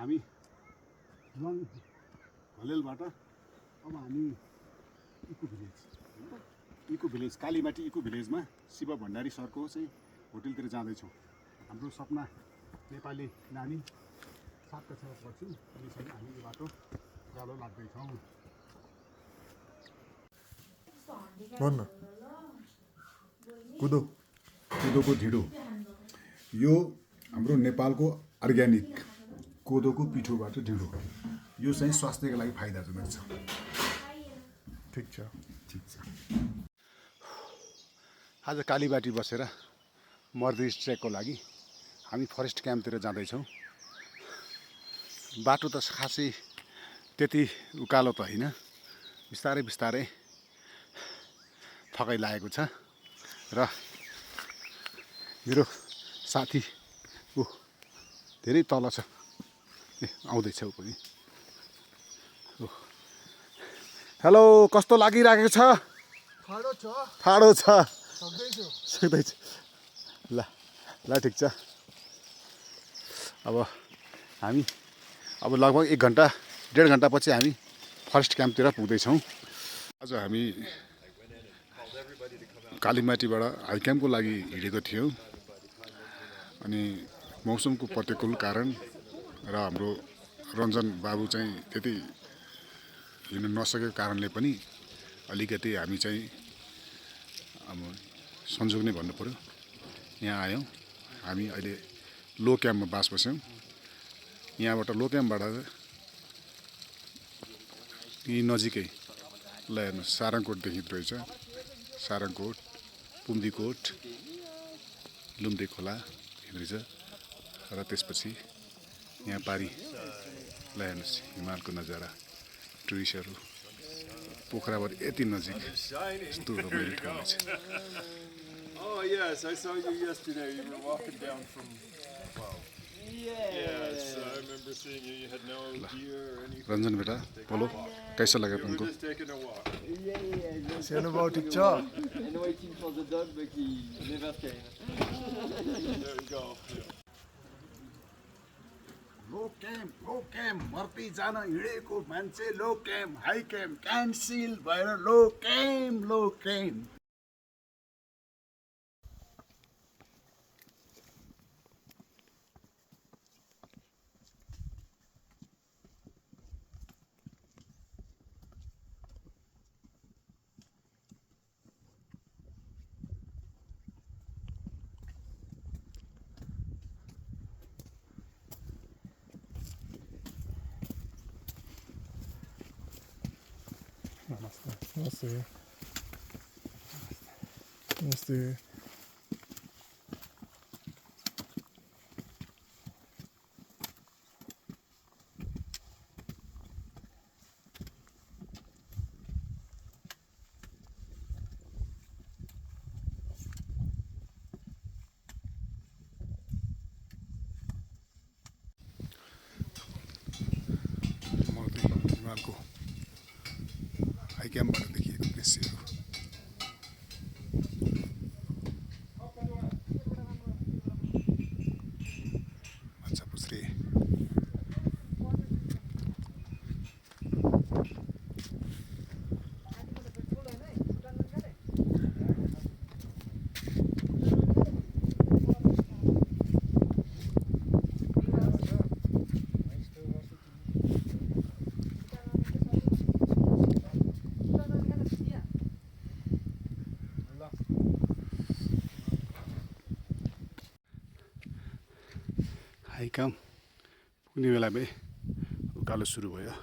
हामी जुवाङ हलेलबाट अब हामी इको भिलेज कालीमाटी इको भिलेजमा शिव भण्डारी सरको चाहिँ होटलतिर जाँदैछौँ। हाम्रो सपना नेपाली नानी 7 कक्षामा पढ्छौँ अनि हामी यो बाटो उकालो लाग्दैछौँ। कोदोको ढिँडो यो हाम्रो नेपालको अर्ग्यानिक कोदोको पिठोबाट ढिँडो। यो चाहिँ स्वास्थ्यको लागि फाइदाजनक छ। ठिक छ। आज कालीबाटी बसेर मर्दिस ट्रेकको लागि हामी फरेस्ट क्याम्पतिर जाँदैछौँ। बाटो त खासै त्यति उकालो त होइन, बिस्तारै बिस्तारै थकाइ लागेको छ र मेरो साथी धेरै तल छ, आउँदैछ ऊ पनि। हेलो, कस्तो लागिरहेको छ? ठाडो छ। सक्दैछु। ल ठिक छ। अब हामी लगभग 1 घन्टा 1.5 घन्टापछि हामी फरेस्ट क्याम्पतिर पुग्दैछौँ। आज हामी कालीमाटीबाट हाई क्याम्पको लागि हिँडेको थियौँ अनि मौसमको प्रतिकूल कारण र हाम्रो रञ्जन बाबु चाहिँ त्यति हिँड्न नसकेको कारणले पनि अलिकति हामी चाहिँ अब संजोग नै भन्नु पर्यो यहाँ आयौँ। हामी अहिले लो क्याम्पमा बास बस्यौँ। यहाँबाट लो क्याम्पबाट यही नजिकै ल हेर्नुहोस्, सारङकोट देखिँदो रहेछ। सारङकोट, पुम्दीकोट, लुम्दे खोला रहेछ र त्यसपछि यहाँ पारी ल हेर्नुहोस् हिमालको नजारा, टुरिस्टहरू, पोखराबाट यति नजिक यस्तो रमाइलो ठाउँ रहेछ। Oh yes, I saw you yesterday. You were walking down from. Wow. Yes, I remember seeing you. You had no gear or anything. Ranjan बेटा बोलो, कैसा लगा You तुमको? were just taking a walk. सानो ठिक छ। And waiting for the dog, but he never came. There you go. Low camp मर्ती जान हिँडेको मान्छे लो क्याम्प, हाई क्याम्प क्यान्सिल भएर लो क्याम्प। नमस्ते। हिमालको हाई क्याम्पबाट देखिएको दृश्यहरू। अच्छा पुछ्रे हाई क्याम्प पुग्ने बेलामै उकालो सुरु भयो।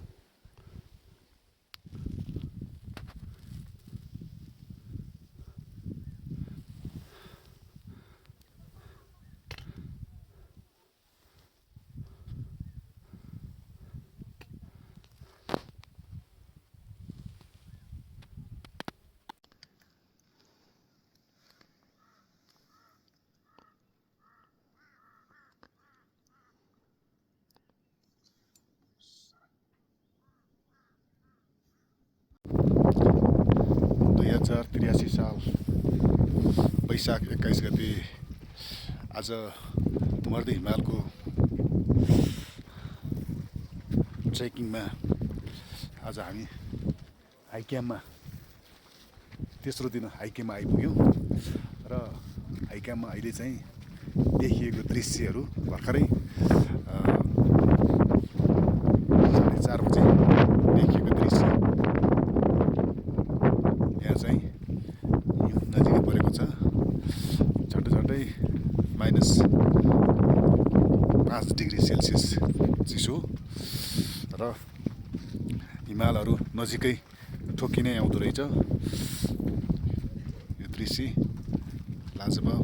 साल वैशाख 21 गते आज मर्दी हिमालको ट्रेकिङमा आज हामी हाइक्याम्पमा तेस्रो दिन हाइक्याम्पमा आइपुग्यौँ र हाइक्याम्पमा अहिले चाहिँ देखिएको दृश्यहरू भर्खरै 4:30 बजे देखिएको दृश्य यहाँ चाहिँ हिउँ नजिकै परेको छ झन्डै -5 डिग्री सेल्सियस चिसो र हिमालहरू नजिकै ठोकिनै आउँदो रहेछ यो दृश्य लाजवाब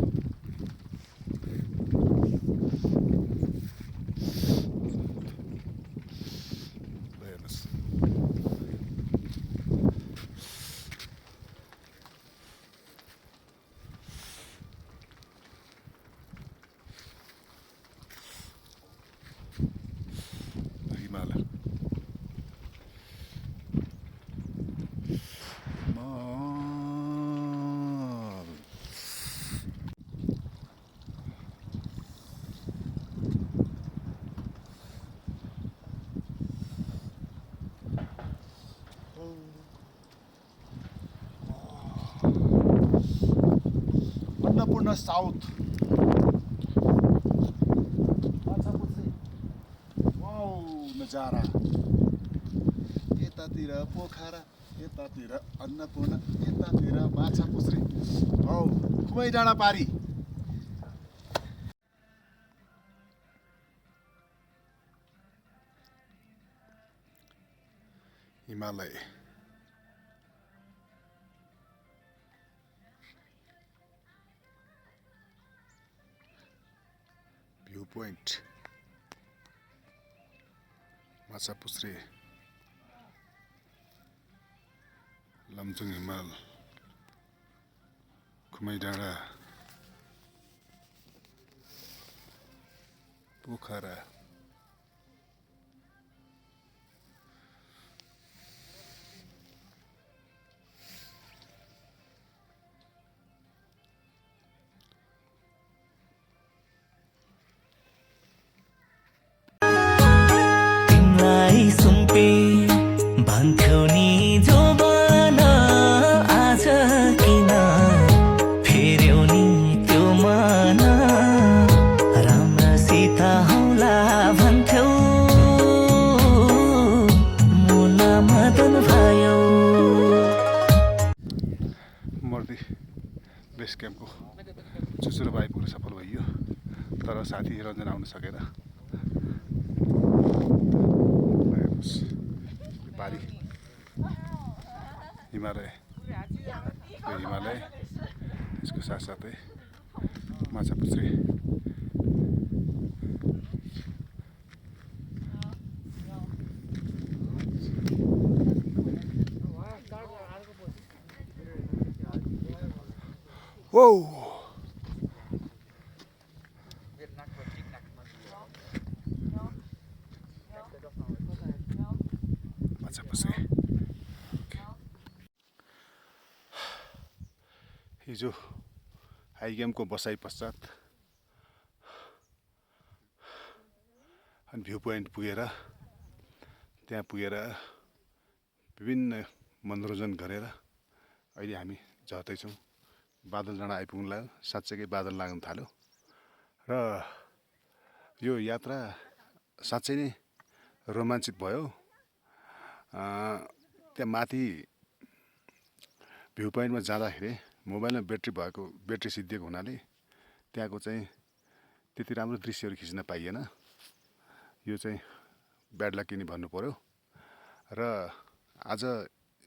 हेर्नुहोस् हिमाल अन्नपूर्ण साउथ वाउ नजारा यतातिर पोखरा यतातिर अन्नपूर्ण यतातिर माछा पुछ्री हौ खुबै डाँडा पारी हिमालय भ्यू पोइन्ट माछा पुछ्रे लमजुङ हिमाल खुमै डाँडा पोखरा सुम्पे भन्थ्यौ नि जोबन आज किन फेर्यौ नि त्यो मन राम्रोसित हौला भन्थ्यौ मुना मदन भयो मर्दी बेस क्याम्पको चुचुरो आइपुग्न सफल भइयो तर साथी रञ्जन आउन सकेन पारी हिमालय यो हिमालय यसको साथसाथै माछा पुछ्रे वो माछा पुछ्रे हिजो हाइक्याम्पको बसाइ पश्चात अनि भ्यू पोइन्ट पुगेर त्यहाँ पुगेर विभिन्न मनोरञ्जन गरेर अहिले हामी झर्दैछौँ बादल डाँडा आइपुग्नु लाग्यो साँच्चैकै बादल लाग्न थाल्यो र यो यात्रा साँच्चै नै रोमाञ्चित भयो त्यहाँ माथि भ्यू पोइन्टमा जाँदाखेरि मोबाइलमा ब्याट्री सिद्धिएको हुनाले त्यहाँको चाहिँ त्यति राम्रो दृश्यहरू खिच्न पाइएन यो चाहिँ ब्याड लक नि भन्नु पर्यो र आज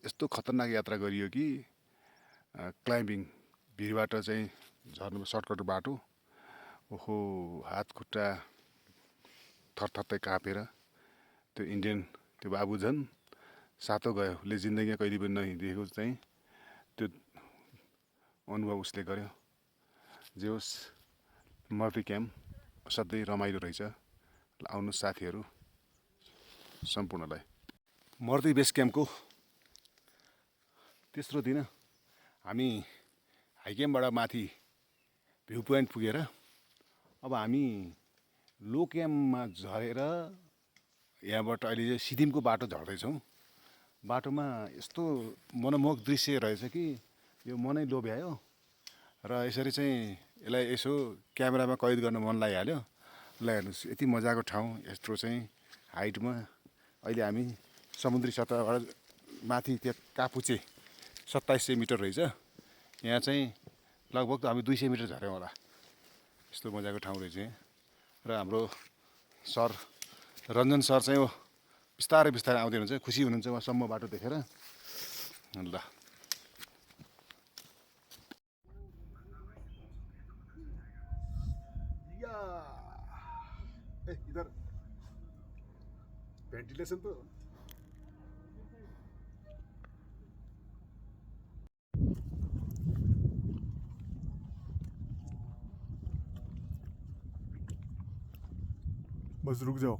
यस्तो खतरनाक यात्रा गरियो कि क्लाइम्बिङ भिरबाट चाहिँ झर्नुमा सर्टकट बाटो ओहो हात खुट्टा थरथरै काँपेर त्यो इन्डियन त्यो बाबु झन् सातो गयो उसले जिन्दगीमा कहिले पनि नहिँडेको चाहिँ त्यो अनुभव उसले गर्यो जे होस् मर्दी क्याम्प असाध्यै रमाइलो रहेछ आउनु साथीहरू सम्पूर्णलाई मर्दी बेस क्याम्पको तेस्रो दिन हामी हाइक्याम्पबाट माथि भ्यू पोइन्ट पुगेर अब हामी लो क्याम्पमा झरेर यहाँबाट अहिले चाहिँ सिक्किमको बाटो झर्दैछौँ। बाटोमा यस्तो मनमोहक दृश्य रहेछ कि यो मनै लोभ्यायो र यसरी चाहिँ यसलाई यसो क्यामेरामा कैद गर्न मन लागिहाल्यो। ल हेर्नुहोस् यति मजाको ठाउँ, यत्रो चाहिँ हाइटमा अहिले हामी समुद्री सतहबाट माथि त्यो कापुचे 2700 मिटर रहेछ। यहाँ चाहिँ लगभग हामी 200 मिटर झऱ्यौँ होला। यस्तो मजाको ठाउँ रहेछ यहाँ। र हाम्रो सर रञ्जन सर चाहिँ बिस्तारै बिस्तारै आउँदै हुनुहुन्छ, खुसी हुनुहुन्छ उहाँसम्म बाटो देखेर। ल इधर भेन्टिलेसन तो बस रुक जाओ।